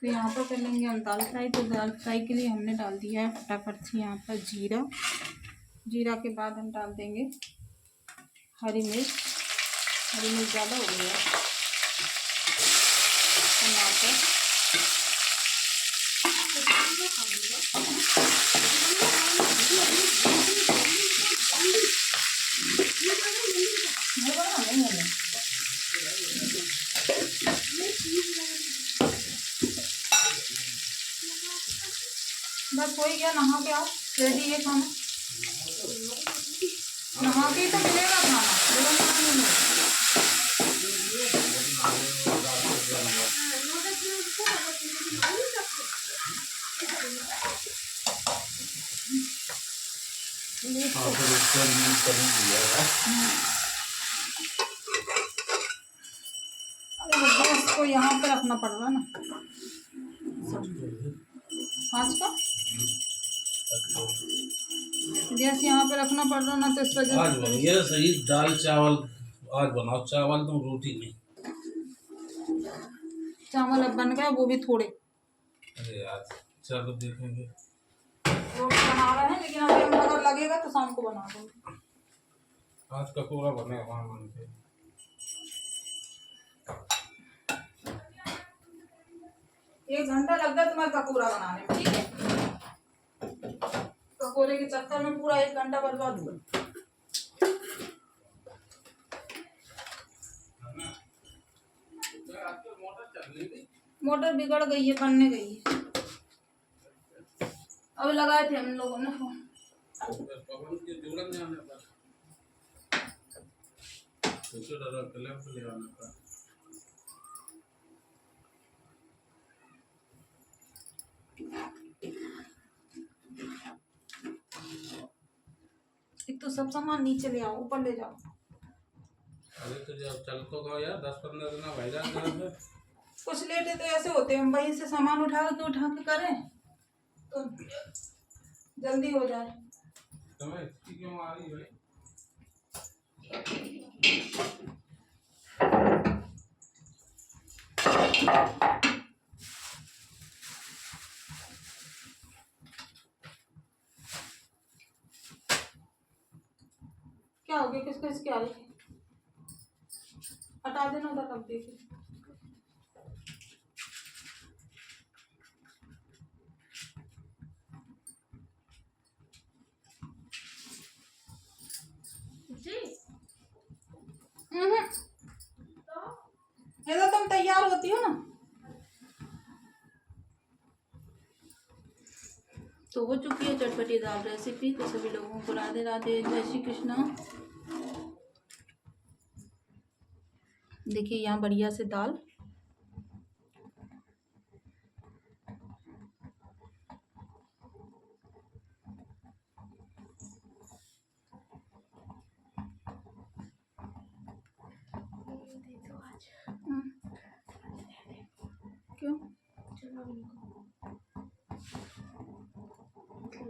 तो यहाँ पर कर लेंगे हम दाल फ्राई। तो दाल फ्राई के लिए हमने डाल दिया है फटाफट से यहाँ पर जीरा। जीरा के बाद हम डाल देंगे हरी मिर्च। हरी मिर्च ज़्यादा हो गई है। टमाटर, बस हो ही गया। नहा के आओ, रेडी है खाना। नहा के तो मिलेगा खाना, गैस को यहाँ पे रखना पड़ रहा ना आज का। गैस यहाँ पे रखना पड़ रहा ना, तो इस वजह से ये सही। दाल चावल आज बनाओ, चावल तो रोटी नहीं। चावल अब बन गए, वो भी थोड़े। अरे यार चलो देखेंगे। रोटी बना रहे हैं, लेकिन अभी हम अगर लगेगा तो शाम को बना देंगे। आज का पूरा बनेगा वहाँ बन के। 1 घंटा लग गया तुम्हारे पकौड़ा बनाने में, ठीक है। पकौड़े के चक्कर में पूरा 1 घंटा बर्बाद हुआ। मोटर बिगड़ गई है, बनने गई है। अब लगाए थे हम लोगों ने फोन। एक तो सब सामान नीचे ले आओ, ऊपर ले जाओ। अरे तो जब चल तो गो यार, 10-15 दिन भाई जान। कुछ लेटे तो ऐसे होते हैं, वहीं से सामान उठा के करें तो जल्दी हो जाए। तुम्हें क्यों आ रही भाई? क्या हो गया? किसको इसकी आ रही है? हटा देना था तब देखिए। ये तो तुम तैयार होती हो ना, तो हो चुकी है चटपटी दाल रेसिपी। तो सभी लोगों को राधे राधे, जय श्री कृष्णा। देखिए यहाँ बढ़िया से दाल। क्यों?